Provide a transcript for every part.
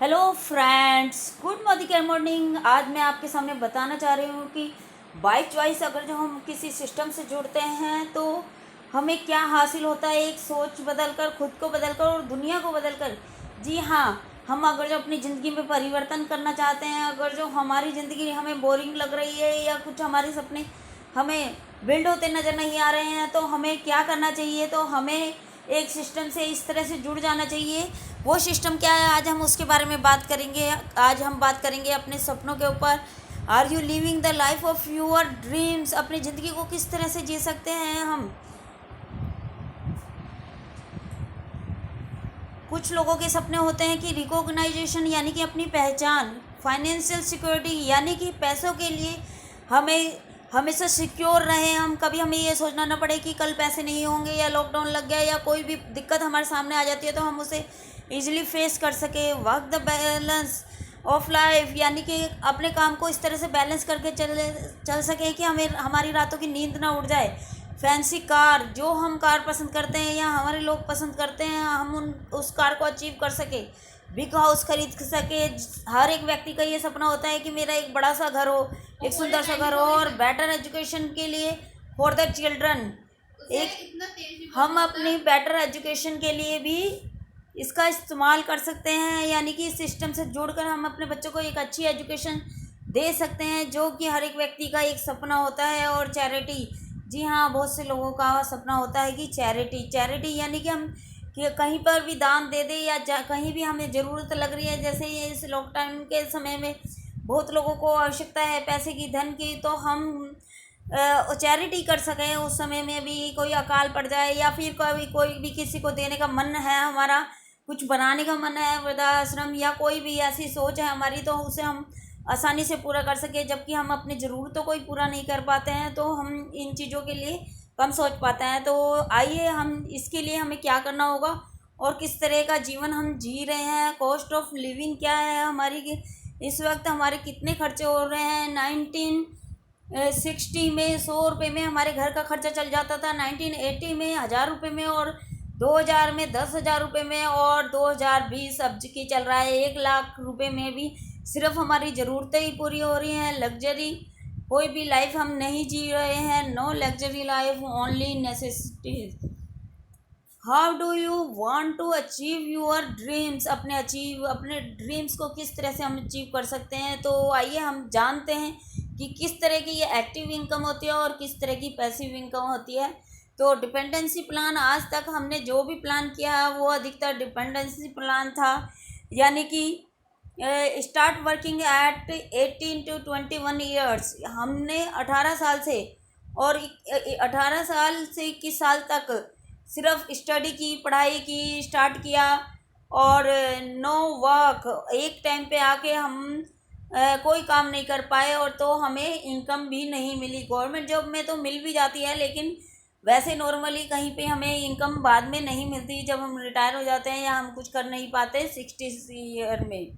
Hello friends, good morning. आज मैं आपके सामने बताना चाह रही हूँ कि बाई चॉइस अगर जो हम किसी सिस्टम से जुड़ते हैं तो हमें क्या हासिल होता है। एक सोच बदलकर, खुद को बदलकर और दुनिया को बदलकर। जी हाँ, हम अगर जो अपनी ज़िंदगी में परिवर्तन करना चाहते हैं, अगर जो हमारी ज़िंदगी हमें बोरिंग लग रही है या कुछ हमारे सपने हमें बिल्ड होते नज़र नहीं आ रहे हैं, तो हमें क्या करना चाहिए। तो हमें एक सिस्टम से इस तरह से जुड़ जाना चाहिए। वो सिस्टम क्या है, आज हम उसके बारे में बात करेंगे। आज हम बात करेंगे अपने सपनों के ऊपर। Are you living the life of your dreams. अपनी ज़िंदगी को किस तरह से जी सकते हैं हम। कुछ लोगों के सपने होते हैं कि रिकॉग्नाइजेशन यानी कि अपनी पहचान, फाइनेंशियल सिक्योरिटी यानी कि पैसों के लिए हमें हमेशा सिक्योर रहे हम, कभी हमें ये सोचना ना पड़े कि कल पैसे नहीं होंगे या लॉकडाउन लग गया या कोई भी दिक्कत हमारे सामने आ जाती है तो हम उसे इजीली फेस कर सके। Work the balance of life यानी कि अपने काम को इस तरह से बैलेंस करके चल सके कि हमें हमारी रातों की नींद ना उड़ जाए। फैंसी कार, जो हम कार पसंद करते हैं या हमारे लोग पसंद करते हैं, हम उस कार को अचीव कर सके। बिग हाउस खरीद सके। हर एक व्यक्ति का ये सपना होता है कि मेरा एक बड़ा सा घर हो, एक सुंदर सा घर हो, और बेटर एजुकेशन के लिए फॉर द चिल्ड्रन। एक हम अपनी बेटर एजुकेशन के लिए भी इसका इस्तेमाल कर सकते हैं, यानी कि इस सिस्टम से जुड़कर हम अपने बच्चों को एक अच्छी एजुकेशन दे सकते हैं, जो कि हर एक व्यक्ति का एक सपना होता है। और चैरिटी, जी हाँ, बहुत से लोगों का सपना होता है कि चैरिटी यानी कि हम कि कहीं पर भी दान दे दें या कहीं भी हमें ज़रूरत लग रही है। जैसे ये इस लॉकडाउन के समय में बहुत लोगों को आवश्यकता है पैसे की, धन की, तो हम चैरिटी कर सकें। उस समय में भी कोई अकाल पड़ जाए या फिर कोई भी किसी को देने का मन है, हमारा कुछ बनाने का मन है, वृद्धाश्रम या कोई भी ऐसी सोच है हमारी, तो उसे हम आसानी से पूरा कर सके। जबकि हम अपनी ज़रूरतों को ही पूरा नहीं कर पाते हैं तो हम इन चीज़ों के लिए कम सोच पाते हैं। तो आइए, हम इसके लिए हमें क्या करना होगा और किस तरह का जीवन हम जी रहे हैं। कॉस्ट ऑफ लिविंग क्या है हमारी, इस वक्त हमारे कितने खर्चे हो रहे हैं। 1960 में 100 रुपये में हमारे घर का खर्चा चल जाता था, 1980 में 1000 रुपये में, और 2000 में 10,000 रुपये में, और 2020 अब की चल रहा है 1,00,000 रुपये में भी सिर्फ हमारी ज़रूरतें ही पूरी हो रही हैं। लग्जरी कोई भी लाइफ हम नहीं जी रहे हैं। No luxury life, only necessities. How do you want to achieve your dreams. अपने ड्रीम्स को किस तरह से हम अचीव कर सकते हैं। तो आइए हम जानते हैं कि किस तरह की ये एक्टिव इनकम होती है और किस तरह की पैसिव इनकम होती है। तो डिपेंडेंसी प्लान, आज तक हमने जो भी प्लान किया है वो अधिकतर डिपेंडेंसी प्लान था, यानी कि start working at 18 to 21 years. हमने 18 साल से और 18 साल से 21 साल तक सिर्फ स्टडी की, पढ़ाई की, स्टार्ट किया, और नो वर्क। एक टाइम पे आके हम कोई काम नहीं कर पाए, और तो हमें इनकम भी नहीं मिली। गवर्नमेंट जॉब में तो मिल भी जाती है, लेकिन वैसे नॉर्मली कहीं पे हमें इनकम बाद में नहीं मिलती जब हम रिटायर हो जाते हैं या हम कुछ कर नहीं पाते 60 ईयर में।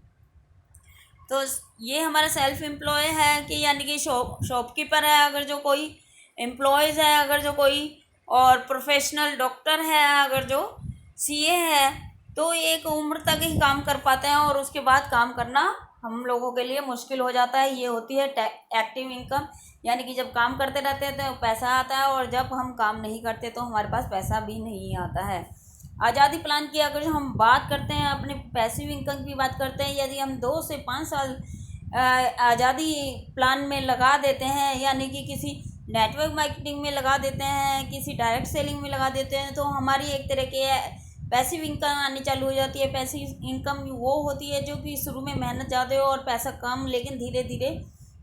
तो ये हमारा सेल्फ एम्प्लॉय है कि यानी कि शॉपकीपर है अगर जो कोई, एम्प्लॉयज़ है अगर जो कोई, और प्रोफेशनल डॉक्टर है अगर जो, सीए है, तो एक उम्र तक ही काम कर पाते हैं और उसके बाद काम करना हम लोगों के लिए मुश्किल हो जाता है। ये होती है एक्टिव इनकम, यानी कि जब काम करते रहते हैं तो पैसा आता है, और जब हम काम नहीं करते तो हमारे पास पैसा भी नहीं आता है। आज़ादी प्लान की अगर हम बात करते हैं, अपने पैसिव इनकम की बात करते हैं, यदि हम 2 से 5 साल आज़ादी प्लान में लगा देते हैं, यानी कि किसी नेटवर्क मार्केटिंग में लगा देते हैं, किसी डायरेक्ट सेलिंग में लगा देते हैं, तो हमारी एक तरह के पैसिव इनकम आनी चालू हो जाती है। पैसिव इनकम वो होती है जो कि शुरू में मेहनत ज़्यादा हो और पैसा कम, लेकिन धीरे धीरे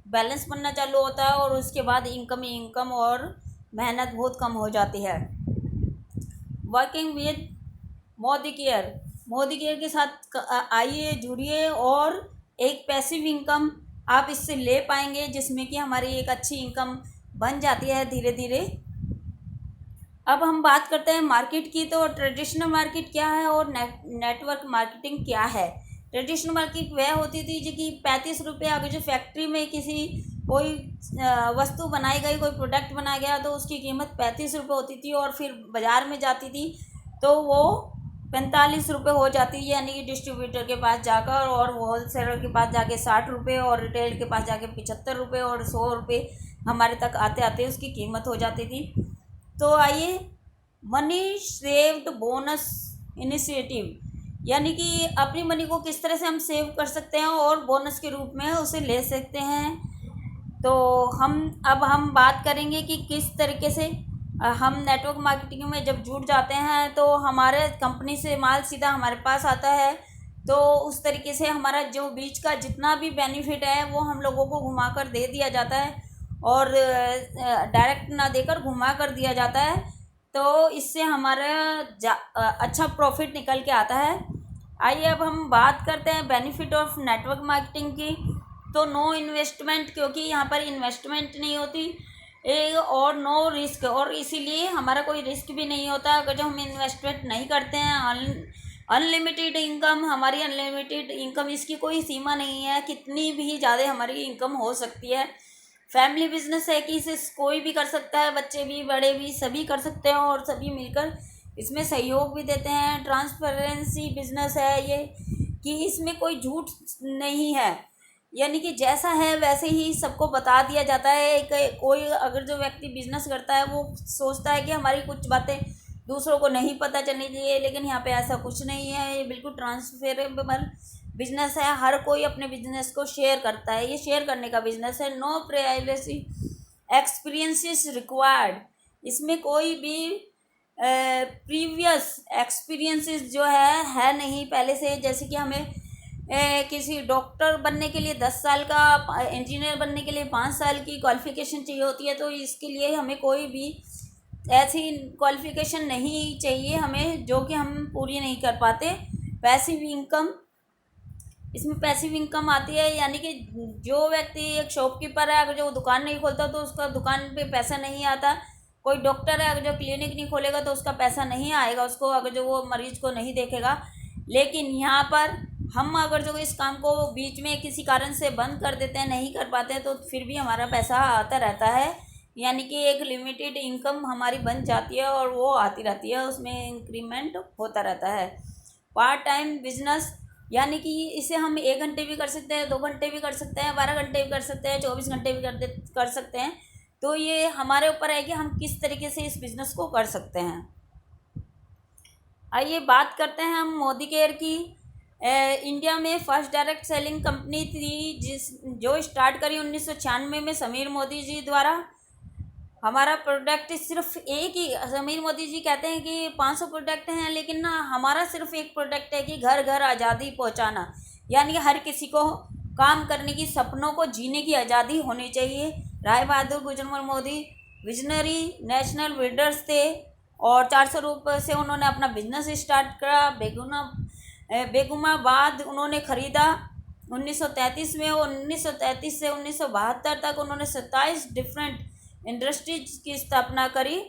बैलेंस बनना चालू होता है, और उसके बाद इनकम और मेहनत बहुत कम हो जाती है। वर्किंग विद मोदी केयर के साथ आइए, जुड़िए, और एक पैसिव इनकम आप इससे ले पाएंगे, जिसमें कि हमारी एक अच्छी इनकम बन जाती है धीरे धीरे। अब हम बात करते हैं मार्केट की। तो ट्रेडिशनल मार्केट क्या है और नेटवर्क मार्केटिंग क्या है। ट्रेडिशनल मार्केट वह होती थी जो कि 35 रुपये, अगर जो फैक्ट्री में किसी कोई वस्तु बनाई गई, कोई प्रोडक्ट बनाया गया, तो उसकी कीमत 35 रुपये होती थी, और फिर बाज़ार में जाती थी तो वो ₹45 हो जाती है, यानी कि डिस्ट्रीब्यूटर के पास जाकर, और होलसेलर के पास जाके ₹60 और रिटेल के पास जाके ₹75 और ₹100 हमारे तक आते आते उसकी कीमत हो जाती थी। तो आइए, मनी सेव्ड बोनस इनिशिएटिव, यानी कि अपनी मनी को किस तरह से हम सेव कर सकते हैं और बोनस के रूप में उसे ले सकते हैं। तो हम बात करेंगे कि किस तरीके से हम नेटवर्क मार्केटिंग में जब जुड़ जाते हैं तो हमारे कंपनी से माल सीधा हमारे पास आता है। तो उस तरीके से हमारा जो बीच का जितना भी बेनिफिट है वो हम लोगों को घुमा कर दे दिया जाता है, और डायरेक्ट ना देकर घुमा कर दिया जाता है। तो इससे हमारा अच्छा प्रॉफिट निकल के आता है। आइए अब हम बात करते हैं बेनिफिट ऑफ नेटवर्क मार्केटिंग की। तो नो इन्वेस्टमेंट, क्योंकि यहाँ पर इन्वेस्टमेंट नहीं होती, और नो रिस्क, और इसीलिए हमारा कोई रिस्क भी नहीं होता अगर जो हम इन्वेस्टमेंट नहीं करते हैं। अनलिमिटेड इनकम, हमारी अनलिमिटेड इनकम, इसकी कोई सीमा नहीं है, कितनी भी ज़्यादा हमारी इनकम हो सकती है। फैमिली बिजनेस है कि इसे कोई भी कर सकता है, बच्चे भी बड़े भी सभी कर सकते हैं, और सभी मिलकर इसमें सहयोग भी देते हैं। ट्रांसपेरेंसी बिजनेस है ये, कि इसमें कोई झूठ नहीं है, यानी कि जैसा है वैसे ही सबको बता दिया जाता है। कोई अगर जो व्यक्ति बिजनेस करता है वो सोचता है कि हमारी कुछ बातें दूसरों को नहीं पता चलनी चाहिए, लेकिन यहाँ पे ऐसा कुछ नहीं है। ये बिल्कुल ट्रांसफरेबल बिजनेस है, हर कोई अपने बिजनेस को शेयर करता है, ये शेयर करने का बिजनेस है। नो प्राइवेसी एक्सपीरियंसेस रिक्वायर्ड, इसमें कोई भी प्रीवियस एक्सपीरियंसेस जो है नहीं पहले से। जैसे कि हमें किसी डॉक्टर बनने के लिए 10 साल का, इंजीनियर बनने के लिए 5 साल की क्वालिफ़िकेशन चाहिए होती है, तो इसके लिए हमें कोई भी ऐसी क्वालिफ़िकेशन नहीं चाहिए हमें, जो कि हम पूरी नहीं कर पाते। पैसिव इनकम, इसमें पैसिव इनकम आती है, यानी कि जो व्यक्ति एक शॉपकीपर है, अगर जो दुकान नहीं खोलता तो उसका दुकान पे पैसा नहीं आता। कोई डॉक्टर है, अगर जो क्लिनिक नहीं खोलेगा तो उसका पैसा नहीं आएगा उसको, अगर जो वो मरीज़ को नहीं देखेगा। लेकिन यहाँ पर हम अगर जो इस काम को बीच में किसी कारण से बंद कर देते हैं, नहीं कर पाते हैं, तो फिर भी हमारा पैसा आता रहता है, यानी कि एक लिमिटेड इनकम हमारी बन जाती है और वो आती रहती है, उसमें इंक्रीमेंट होता रहता है। पार्ट टाइम बिजनेस, यानी कि इसे हम 1 घंटे भी कर सकते हैं, 2 घंटे भी कर सकते हैं, 12 घंटे भी कर सकते हैं, 24 घंटे भी कर सकते हैं। तो ये हमारे ऊपर है कि हम किस तरीके से इस बिज़नेस को कर सकते हैं। आइए बात करते हैं हम मोदी केयर की। इंडिया में फर्स्ट डायरेक्ट सेलिंग कंपनी थी जो स्टार्ट करी 1996 में समीर मोदी जी द्वारा। हमारा प्रोडक्ट सिर्फ एक ही, समीर मोदी जी कहते हैं कि 500 प्रोडक्ट हैं, लेकिन ना हमारा सिर्फ एक प्रोडक्ट है कि घर घर आज़ादी पहुंचाना, यानी हर किसी को काम करने की, सपनों को जीने की आज़ादी होनी चाहिए। Rai Bahadur Gujarmal Modi visionary national builders थे, और 400 रुपये से उन्होंने अपना बिजनेस स्टार्ट करा। बेगुमाबाद उन्होंने ख़रीदा 1933 में, और 1933 से 1972 तक उन्होंने 27 डिफरेंट इंडस्ट्रीज की स्थापना करी,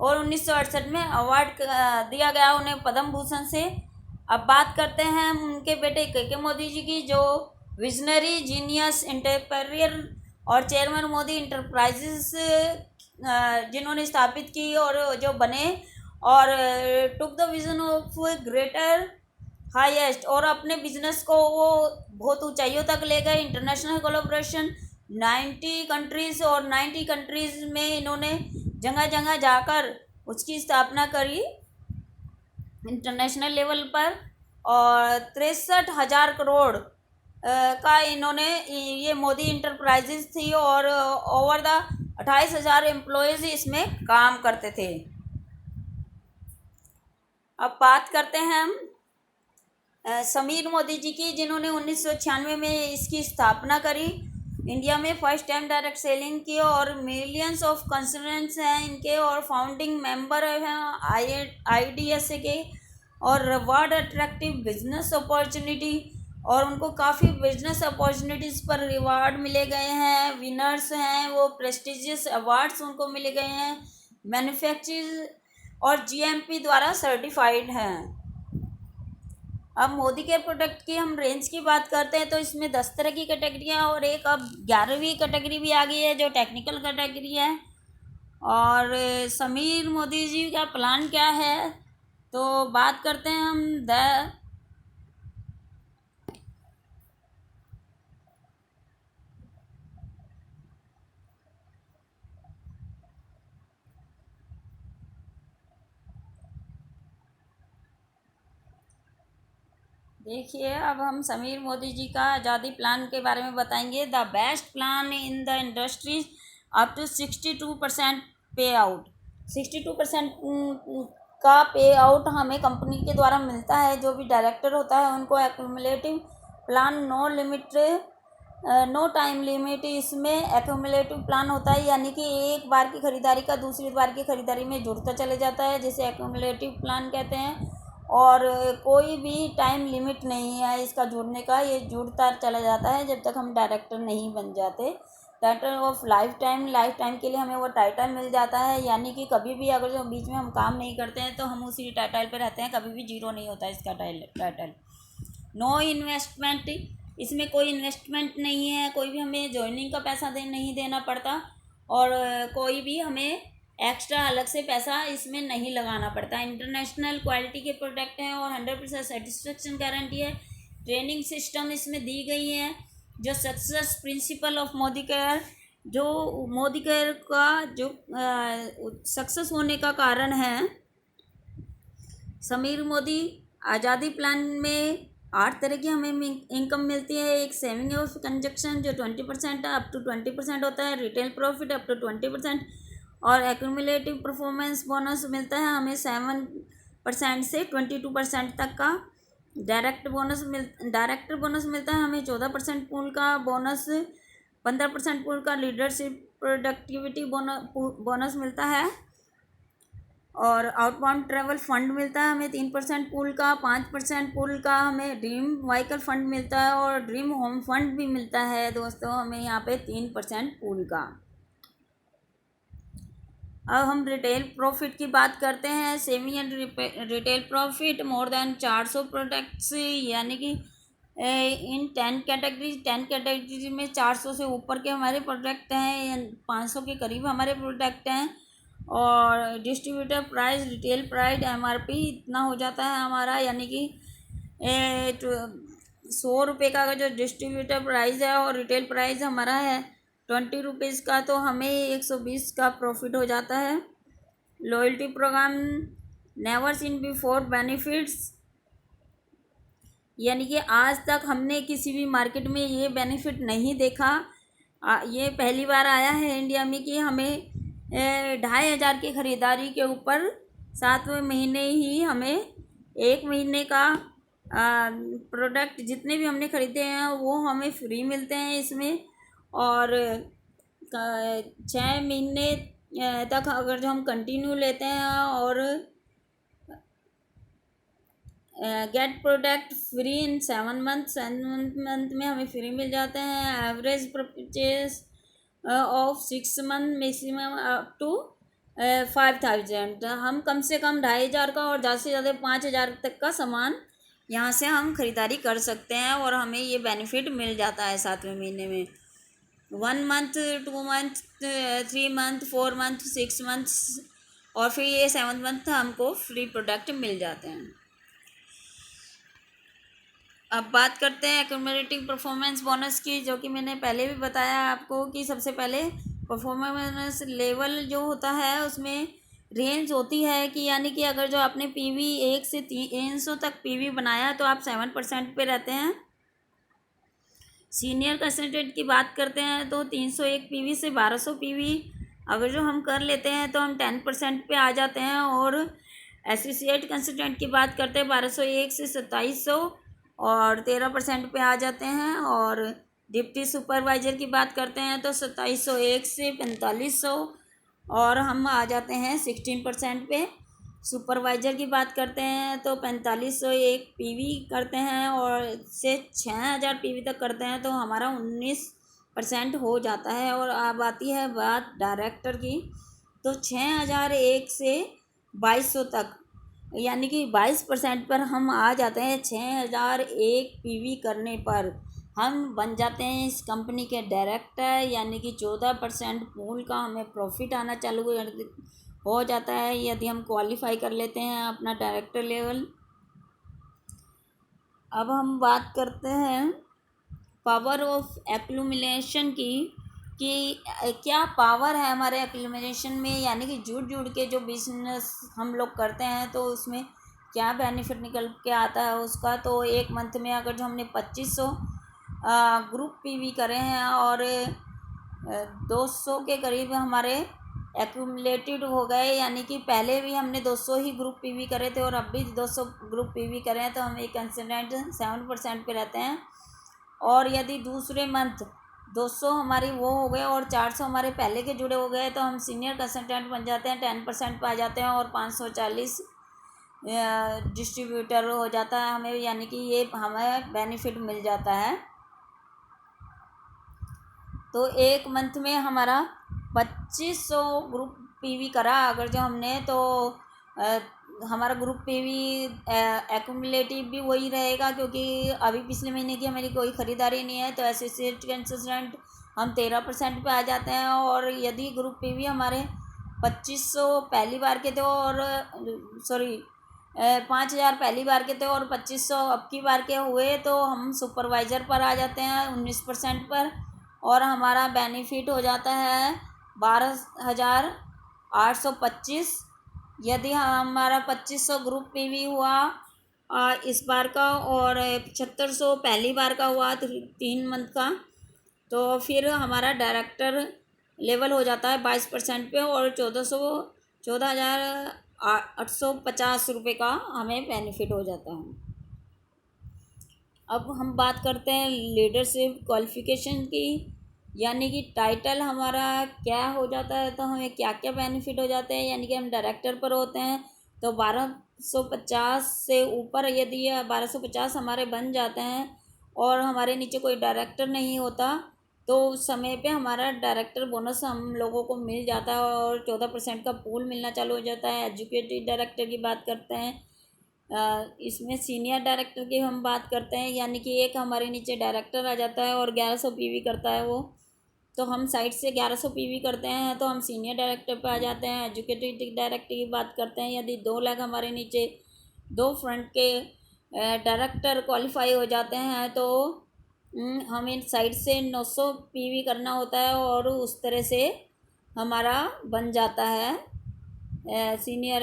और 1968 में अवार्ड दिया गया उन्हें पद्म भूषण से। अब बात करते हैं उनके बेटे के मोदी जी की, जो विजनरी जीनियस एंटरप्रेन्योर और चेयरमैन मोदी इंटरप्राइजेस जिन्होंने स्थापित की और जो बने, और took the vision of greater highest, और अपने बिजनेस को वो बहुत ऊंचाइयों तक ले गए। इंटरनेशनल कोलैबोरेशन 90 कंट्रीज़, और 90 कंट्रीज़ में इन्होंने जगह जगह जाकर उसकी स्थापना करी इंटरनेशनल लेवल पर, और 63,000 करोड़ का इन्होंने, ये मोदी इंटरप्राइजेज थी, और ओवर द 28,000 एम्प्लॉयज़ इसमें काम करते थे। अब बात करते हैं हम समीर मोदी जी की, जिन्होंने 1996 में इसकी स्थापना करी। इंडिया में फर्स्ट टाइम डायरेक्ट सेलिंग की, और मिलियंस ऑफ कंसल्टेंट्स हैं इनके, और फाउंडिंग मेंबर हैं IDSA के, और रिवार्ड अट्रैक्टिव बिजनेस अपॉर्चुनिटी, और उनको काफ़ी बिजनेस अपॉर्चुनिटीज़ पर रिवार्ड मिले गए हैं। विनर्स हैं वो, प्रेस्टिजियस अवार्ड्स उनको मिले गए हैं, मैन्युफैक्चर और GMP द्वारा सर्टिफाइड हैं। अब मोदी केयर प्रोडक्ट की हम रेंज की बात करते हैं, तो इसमें 10 तरह की कैटेगरियाँ, और एक अब 11वीं कैटेगरी भी आ गई है जो टेक्निकल कैटेगरी है। और समीर मोदी जी का प्लान क्या है, तो बात करते हैं हम देखिए, अब हम समीर मोदी जी का आज़ादी प्लान के बारे में बताएंगे। The best plan in the industries up to 62% पे आउट। 62% का पे आउट हमें कंपनी के द्वारा मिलता है। जो भी डायरेक्टर होता है उनको accumulative plan, no time limit, इसमें एक्यूमुलेटिव प्लान होता है, यानी कि एक बार की खरीदारी का दूसरी बार की खरीदारी में जुड़ता चले जाता है, जिसे एक्यूमुलेटिव प्लान कहते हैं। और कोई भी टाइम लिमिट नहीं है इसका जुड़ने का, ये जुड़ता चला जाता है जब तक हम डायरेक्टर नहीं बन जाते। टाइटल ऑफ लाइफ टाइम के लिए हमें वो टाइटल मिल जाता है, यानी कि कभी भी अगर जो बीच में हम काम नहीं करते हैं तो हम उसी टाइटल पे रहते हैं, कभी भी जीरो नहीं होता इसका टाइटल। नो इन्वेस्टमेंट, इसमें कोई इन्वेस्टमेंट नहीं है, कोई भी हमें ज्वाइनिंग का पैसा नहीं देना पड़ता, और कोई भी हमें एक्स्ट्रा अलग से पैसा इसमें नहीं लगाना पड़ता। इंटरनेशनल क्वालिटी के प्रोडक्ट हैं और 100% सेटिस्फेक्शन गारंटी है। ट्रेनिंग सिस्टम इसमें दी गई है। जो success principle of Modi care, जो मोदी केयर का जो सक्सेस होने का कारण है, समीर मोदी आज़ादी प्लान में 8 तरह की हमें इनकम मिलती है। एक सेविंग ऑफ कंजक्शन जो 20% अप टू 20% होता है, रिटेल प्रॉफिट अप टू 20%, और एक्यूमुलेटिव परफॉर्मेंस बोनस मिलता है हमें 7% से 22% तक का। डायरेक्टर बोनस मिलता है हमें 14% पूल का बोनस, 15% पूल का लीडरशिप प्रोडक्टिविटी बोनस मिलता है, और आउटबाउंड ट्रैवल फंड मिलता है हमें 3% पूल का, 5% पूल का हमें ड्रीम व्हीकल फंड मिलता है, और ड्रीम होम फंड भी मिलता है दोस्तों हमें यहाँ पे 3% पूल का। अब हम रिटेल प्रॉफिट की बात करते हैं। Semi and retail profit more than 400 products, यानी कि इन 10 कैटेगरीज में 400 से ऊपर के हमारे प्रोडक्ट हैं, 500 के करीब हमारे प्रोडक्ट हैं। और distributor price, retail price, MRP इतना हो जाता है हमारा, यानी कि 100 रुपये का जो डिस्ट्रीब्यूटर प्राइस है और रिटेल प्राइस हमारा है 20 रुपीज़ का, तो हमें 120 का प्रॉफिट हो जाता है। Loyalty program never seen before benefits, यानी कि आज तक हमने किसी भी मार्केट में ये बेनिफिट नहीं देखा। ये पहली बार आया है इंडिया में कि हमें 2500 की ख़रीदारी के ऊपर 7वें महीने ही हमें 1 महीने का प्रोडक्ट जितने भी हमने ख़रीदे हैं वो हमें फ्री मिलते हैं इसमें। और 6 महीने तक अगर जो हम कंटिन्यू लेते हैं और get product free in 7 month में हमें फ्री मिल जाते हैं। Average purchase of 6 month maximum up to 5000, हम कम से कम 2500 का और ज़्यादा से ज़्यादा 5000 तक का सामान यहाँ से हम ख़रीदारी कर सकते हैं, और हमें ये बेनिफिट मिल जाता है 7वें महीने में। 1 month, 2 month, 3 month, 4 month, 6 month, और फिर ये 7 मंथ हमको फ्री प्रोडक्ट मिल जाते हैं। अब बात करते हैं एक्यूमुलेटिव परफॉर्मेंस बोनस की, जो कि मैंने पहले भी बताया आपको कि सबसे पहले परफॉर्मेंस लेवल जो होता है उसमें रेंज होती है, कि यानी कि अगर जो आपने पीवी 1 से 300 तक पीवी बनाया तो आप 7% पे रहते हैं। सीनियर कंसल्टेंट की बात करते हैं तो 301 पीवी से 1200 पीवी अगर जो हम कर लेते हैं तो हम 10% पे आ जाते हैं। और एसोसिएट कंसल्टेंट की बात करते हैं 1201 से 2700 और 13% पे आ जाते हैं। और डिप्टी सुपरवाइज़र की बात करते हैं तो 2701 से 4500 और हम आ जाते हैं 16% पे। सुपरवाइज़र की बात करते हैं तो 4501 पीवी करते हैं और से 6000 पीवी तक करते हैं तो हमारा 19% हो जाता है। और अब आती है बात डायरेक्टर की, तो 6001 से 2200 तक, यानी कि 22% पर हम आ जाते हैं। 6001 पीवी करने पर हम बन जाते हैं इस कंपनी के डायरेक्टर, यानी कि 14% पूल का हमें प्रॉफिट आना चालू हो जाता है यदि हम क्वालिफाई कर लेते हैं अपना डायरेक्टर लेवल। अब हम बात करते हैं पावर ऑफ एक्लुमिनेशन की, कि क्या पावर है हमारे एक्लुमिनेशन में, यानी कि जुड़ जुड़ के जो बिजनेस हम लोग करते हैं तो उसमें क्या बेनिफिट निकल के आता है उसका। तो एक मंथ में अगर जो हमने 2500 ग्रुप पीवी करे हैं और 200 के करीब हमारे एक्यूमुलेटेड हो गए, यानी कि पहले भी हमने 200 ही ग्रुप पीवी करे थे और अब भी 200 ग्रुप पीवी करें हैं, तो हम एक कंसिस्टेंट 7% पे रहते हैं। और यदि दूसरे मंथ 200 हमारी वो हो गए और 400 हमारे पहले के जुड़े हो गए तो हम सीनियर कंसल्टेंट बन जाते हैं, 10% पे आ जाते हैं और 540 डिस्ट्रीब्यूटर हो जाता है हमें, यानी कि ये हमें बेनिफिट मिल जाता है। तो एक मंथ में हमारा 2500 ग्रुप पीवी करा अगर जो हमने, तो हमारा ग्रुप पीवी एक्यूमुलेटिव भी वही रहेगा, क्योंकि अभी पिछले महीने की हमारी कोई ख़रीदारी नहीं है, तो एसोसिएट कंसल्टेंट हम 13% पे आ जाते हैं। और यदि ग्रुप पीवी हमारे 2500 पहली बार के थे और 5000 पहली बार के थे और 2500 अब की बार के हुए, तो हम सुपरवाइज़र पर आ जाते हैं 19% पर, और हमारा बेनिफिट हो जाता है 12,825। यदि हमारा 2500 ग्रुप पीवी हुआ इस बार का और 7500 पहली बार का हुआ 3 मंथ का, तो फिर हमारा डायरेक्टर लेवल हो जाता है 22% पे और 14,850 का हमें बेनिफिट हो जाता है। अब हम बात करते हैं लीडरशिप क्वालिफ़िकेशन की, यानी कि टाइटल हमारा क्या हो जाता है, तो हमें क्या क्या बेनिफिट हो जाते हैं। यानी कि हम डायरेक्टर पर होते हैं तो 1250 से ऊपर यदि 1250 हमारे बन जाते हैं और हमारे नीचे कोई डायरेक्टर नहीं होता, तो उस समय पे हमारा डायरेक्टर बोनस हम लोगों को मिल जाता है और 14% का पूल मिलना चालू हो जाता है। एजुकेटिव डायरेक्टर की बात करते हैं, इसमें सीनियर डायरेक्टर की हम बात करते हैं, यानी कि एक हमारे नीचे डायरेक्टर आ जाता है और 1100 पीवी करता है वो, तो हम साइड से 1100 पीवी करते हैं तो हम सीनियर डायरेक्टर पे आ जाते हैं। एजुकेटिव डायरेक्टर की बात करते हैं, यदि 2 लाख हमारे नीचे 2 फ्रंट के डायरेक्टर क्वालिफाई हो जाते हैं तो हमें साइड से 900 पीवी करना होता है और उस तरह से हमारा बन जाता है सीनियर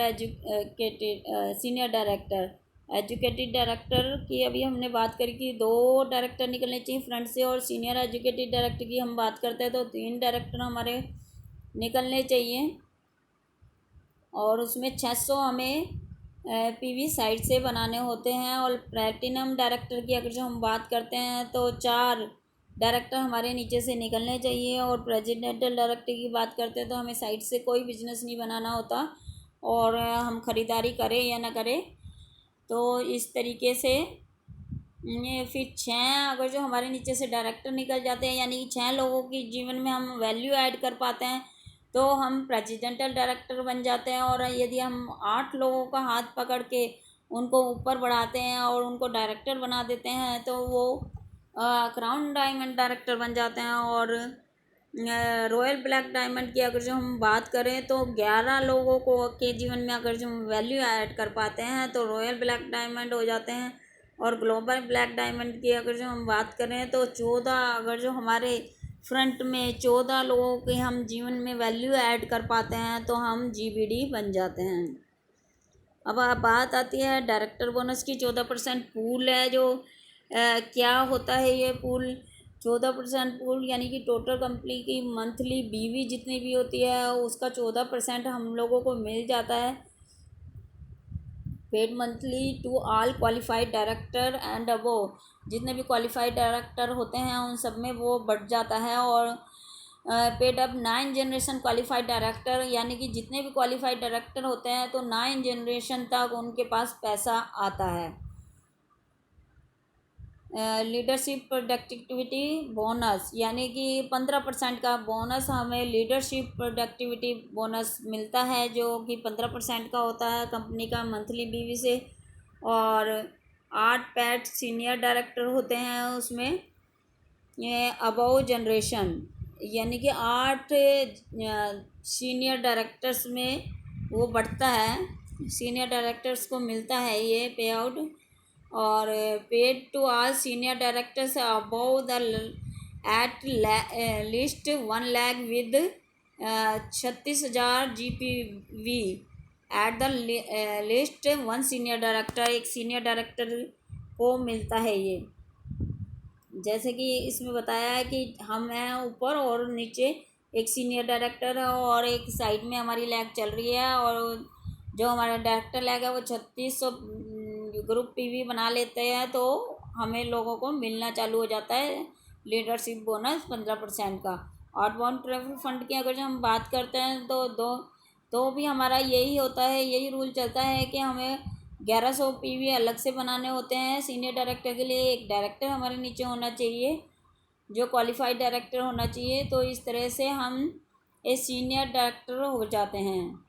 डायरेक्टर। एजुकेटिव डायरेक्टर की अभी हमने बात करी कि 2 डायरेक्टर निकलने चाहिए फ्रंट से, और सीनियर एजुकेटिव डायरेक्टर की हम बात करते हैं तो 3 डायरेक्टर हमारे निकलने चाहिए और उसमें 600 हमें पीवी साइड से बनाने होते हैं। और प्लैटिनम डायरेक्टर की अगर जो हम बात करते हैं तो 4 डायरेक्टर हमारे नीचे से निकलने चाहिए। और प्रेसिडेंटल डायरेक्टर की बात करते हैं तो हमें साइड से कोई बिजनेस नहीं बनाना होता, और हम ख़रीदारी करें या ना करें, तो इस तरीके से ये फिर 6 अगर जो हमारे नीचे से डायरेक्टर निकल जाते हैं, यानी कि 6 लोगों की जीवन में हम वैल्यू ऐड कर पाते हैं, तो हम प्रेसिडेंटल डायरेक्टर बन जाते हैं। और यदि हम 8 लोगों का हाथ पकड़ के उनको ऊपर बढ़ाते हैं और उनको डायरेक्टर बना देते हैं तो वो क्राउन डायमंड डायरेक्टर बन जाते हैं। और रॉयल ब्लैक डायमंड की अगर जो हम बात करें तो 11 लोगों को के जीवन में अगर जो हम वैल्यू ऐड कर पाते हैं तो रॉयल ब्लैक डायमंड हो जाते हैं। और ग्लोबल ब्लैक डायमंड की अगर जो हम बात करें तो 14 अगर जो हमारे फ्रंट में 14 लोगों के हम जीवन में वैल्यू ऐड कर पाते हैं तो हम जीबीडी बन जाते हैं। अब बात आती है डायरेक्टर बोनस की। 14% पूल है जो क्या होता है ये पूल। 14% पूल यानी कि टोटल कंपनी की मंथली बीवी जितनी भी होती है उसका 14% हम लोगों को मिल जाता है, paid monthly to all qualified director and above. जितने भी क्वालिफाइड डायरेक्टर होते हैं उन सब में वो बढ़ जाता है। और paid up 9 generation qualified director, यानी कि जितने भी क्वालिफाइड डायरेक्टर होते हैं तो 9 जनरेशन तक उनके पास पैसा आता है। लीडरशिप प्रोडक्टिविटी बोनस, यानी कि 15% का बोनस हमें लीडरशिप प्रोडक्टिविटी बोनस मिलता है, जो कि 15% का होता है कंपनी का मंथली बीवी से। और 8 पैड सीनियर डायरेक्टर होते हैं उसमें, ये अबव जनरेशन, यानी कि 8 सीनियर डायरेक्टर्स में वो बढ़ता है, सीनियर डायरेक्टर्स को मिलता है ये पे आउट। और paid to all senior directors above the at least 1 lakh with 36,000 GPV at the least 1 senior director, एक सीनियर डायरेक्टर को मिलता है ये। जैसे कि इसमें बताया है कि हम हैं ऊपर और नीचे एक सीनियर डायरेक्टर है और एक साइड में हमारी लैग चल रही है, और जो हमारा डायरेक्टर लैग है वो 3600 ग्रुप पीवी बना लेते हैं, तो हमें लोगों को मिलना चालू हो जाता है लीडरशिप बोनस 15% का। आउटबाउंड ट्रैवल फंड की अगर जो हम बात करते हैं तो भी हमारा यही होता है, यही रूल चलता है कि हमें 1100 पीवी अलग से बनाने होते हैं सीनियर डायरेक्टर के लिए। एक डायरेक्टर हमारे नीचे होना चाहिए जो क्वालिफाइड डायरेक्टर होना चाहिए, तो इस तरह से हम एक सीनियर डायरेक्टर हो जाते हैं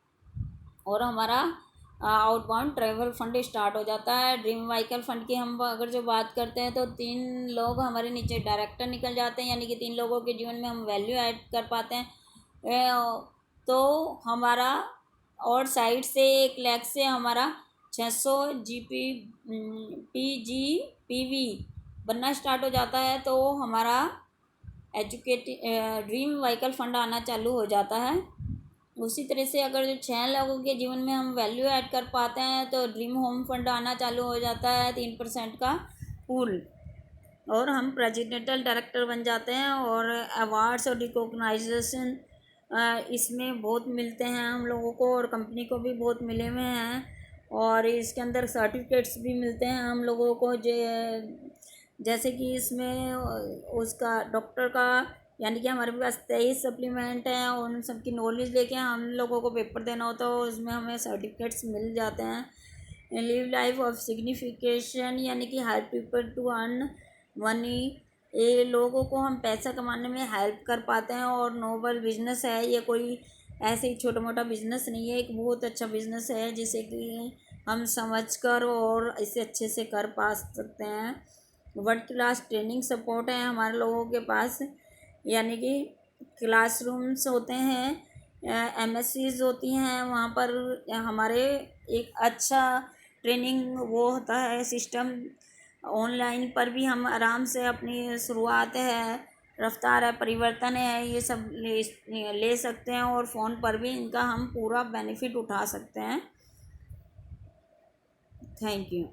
और हमारा आउटबाउंड ट्रैवल फंड स्टार्ट हो जाता है। ड्रीम व्हीकल फंड की हम अगर जो बात करते हैं तो 3 लोग हमारे नीचे डायरेक्टर निकल जाते हैं, यानी कि 3 लोगों के जीवन में हम वैल्यू ऐड कर पाते हैं। तो हमारा और साइड से 1 लाख से हमारा 600 PGPV बनना स्टार्ट हो जाता है, तो हमारा ड्रीम व्हीकल फंड आना चालू हो जाता है। उसी तरह से अगर जो 6 लोगों के जीवन में हम वैल्यू ऐड कर पाते हैं तो ड्रीम होम फंड आना चालू हो जाता है, 3% का पूल, और हम प्रेसिडेंटल डायरेक्टर बन जाते हैं। और अवार्ड्स और रिकॉग्नाइजेशन इसमें बहुत मिलते हैं हम लोगों को, और कंपनी को भी बहुत मिले हुए हैं, और इसके अंदर सर्टिफिकेट्स भी मिलते हैं हम लोगों को। जैसे कि इसमें उसका डॉक्टर का, यानी कि हमारे पास 23 सप्लीमेंट हैं, उन सब की नॉलेज लेके हम लोगों को पेपर देना होता है, उसमें हमें सर्टिफिकेट्स मिल जाते हैं। लिव लाइफ ऑफ सिग्निफिकेशन, यानी कि help people to earn money, ये लोगों को हम पैसा कमाने में हेल्प कर पाते हैं। और नोबल बिजनेस है ये, कोई ऐसे ही छोटा मोटा बिजनेस नहीं है, एक बहुत अच्छा बिजनेस है जिसे कि हम समझकर और इसे अच्छे से कर पा सकते हैं। वर्ल्ड क्लास ट्रेनिंग सपोर्ट है हमारे लोगों के पास, यानी कि क्लासरूम्स होते हैं, MSCs होती हैं, वहाँ पर हमारे एक अच्छा ट्रेनिंग वो होता है सिस्टम। ऑनलाइन पर भी हम आराम से अपनी शुरुआत है, रफ्तार है, परिवर्तन है, ये सब ले सकते हैं, और फ़ोन पर भी इनका हम पूरा बेनिफिट उठा सकते हैं। Thank you.